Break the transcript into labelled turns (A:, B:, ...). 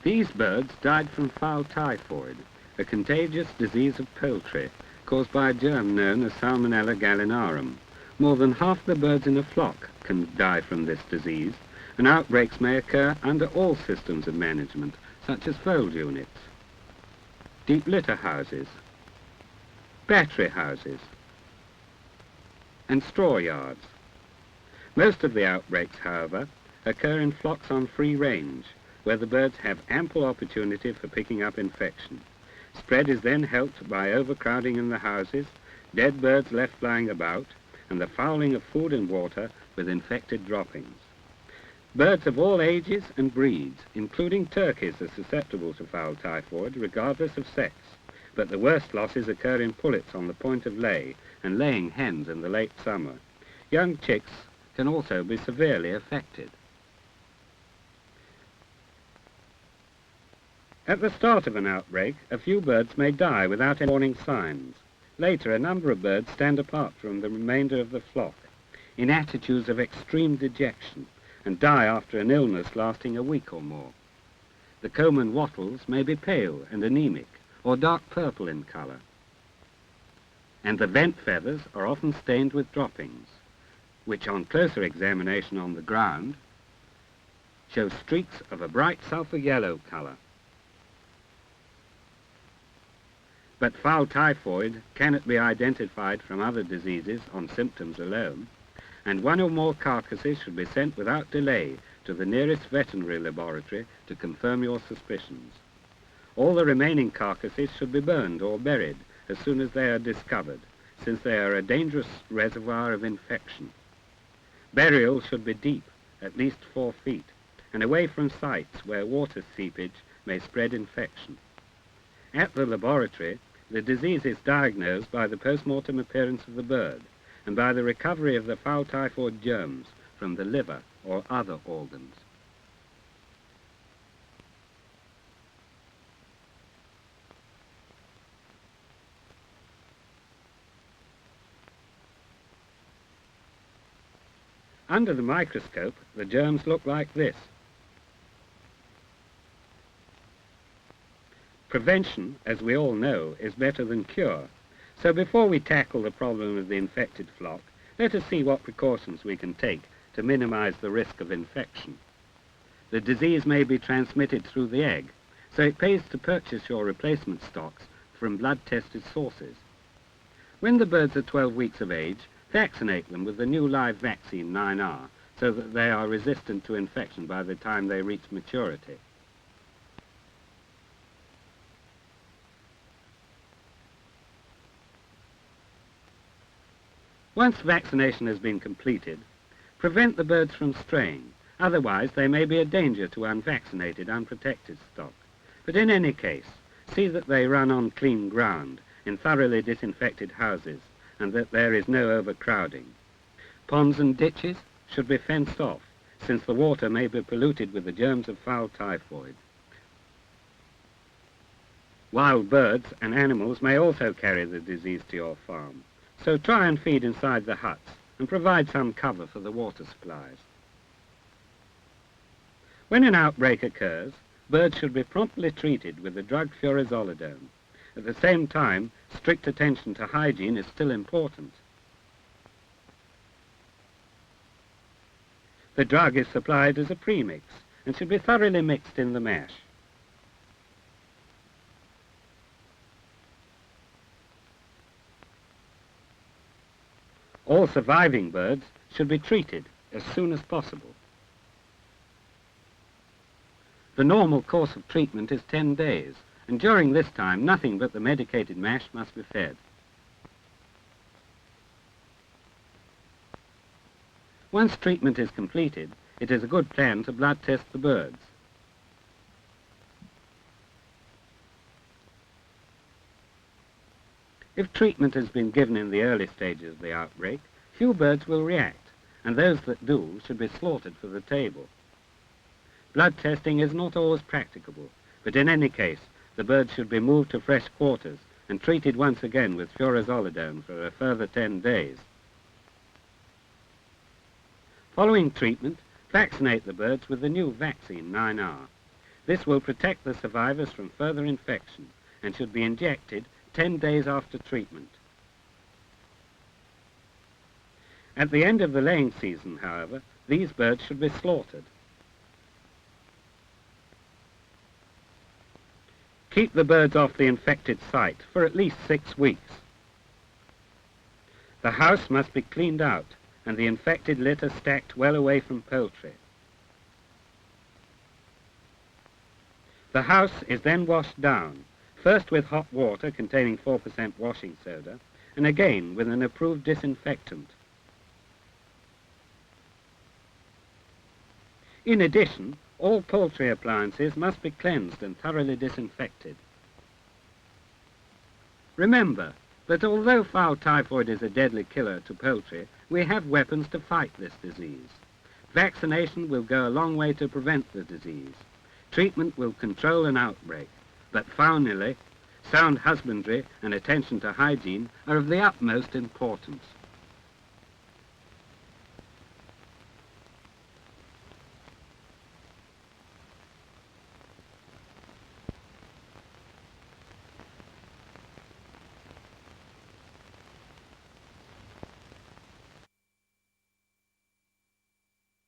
A: These birds died from fowl typhoid, a contagious disease of poultry caused by a germ known as Salmonella gallinarum. More than half the birds in a flock can die from this disease, and outbreaks may occur under all systems of management, such as fold units, deep litter houses, battery houses, and straw yards. Most of the outbreaks, however, occur in flocks on free range, where the birds have ample opportunity for picking up infection. Spread is then helped by overcrowding in the houses, dead birds left lying about, and the fouling of food and water with infected droppings. Birds of all ages and breeds, including turkeys, are susceptible to fowl typhoid, regardless of sex, but the worst losses occur in pullets on the point of lay and laying hens in the late summer. Young chicks can also be severely affected. At the start of an outbreak, a few birds may die without any warning signs. Later, a number of birds stand apart from the remainder of the flock in attitudes of extreme dejection and die after an illness lasting a week or more. The comb and wattles may be pale and anemic or dark purple in colour, and the vent feathers are often stained with droppings, which on closer examination on the ground show streaks of a bright sulphur yellow colour. But fowl typhoid cannot be identified from other diseases on symptoms alone, and one or more carcasses should be sent without delay to the nearest veterinary laboratory to confirm your suspicions. All the remaining carcasses should be burned or buried as soon as they are discovered, since they are a dangerous reservoir of infection. Burial should be deep, at least 4 feet, and away from sites where water seepage may spread infection. At the laboratory, the disease is diagnosed by the post-mortem appearance of the bird and by the recovery of the fowl typhoid germs from the liver or other organs. Under the microscope, the germs look like this. Prevention, as we all know, is better than cure. So before we tackle the problem of the infected flock, let us see what precautions we can take to minimize the risk of infection. The disease may be transmitted through the egg, so it pays to purchase your replacement stocks from blood-tested sources. When the birds are 12 weeks of age, vaccinate them with the new live vaccine 9R, so that they are resistant to infection by the time they reach maturity. Once vaccination has been completed, prevent the birds from straying, otherwise they may be a danger to unvaccinated, unprotected stock. But in any case, see that they run on clean ground, in thoroughly disinfected houses, and that there is no overcrowding. Ponds and ditches should be fenced off, since the water may be polluted with the germs of fowl typhoid. Wild birds and animals may also carry the disease to your farm, so try and feed inside the huts and provide some cover for the water supplies. When an outbreak occurs, birds should be promptly treated with the drug furazolidone. At the same time, strict attention to hygiene is still important. The drug is supplied as a premix and should be thoroughly mixed in the mash. All surviving birds should be treated as soon as possible. The normal course of treatment is 10 days, and during this time nothing but the medicated mash must be fed. Once treatment is completed, it is a good plan to blood test the birds. If treatment has been given in the early stages of the outbreak, few birds will react, and those that do should be slaughtered for the table. Blood testing is not always practicable, but in any case, the birds should be moved to fresh quarters and treated once again with furazolidone for a further 10 days. Following treatment, vaccinate the birds with the new vaccine 9R. This will protect the survivors from further infection and should be injected 10 days after treatment. At the end of the laying season, however, these birds should be slaughtered. Keep the birds off the infected site for at least 6 weeks. The house must be cleaned out and the infected litter stacked well away from poultry. The house is then washed down, first with hot water containing 4% washing soda, and again with an approved disinfectant. In addition, all poultry appliances must be cleansed and thoroughly disinfected. Remember that although fowl typhoid is a deadly killer to poultry, we have weapons to fight this disease. Vaccination will go a long way to prevent the disease. Treatment will control an outbreak, but finally, sound husbandry and attention to hygiene are of the utmost importance.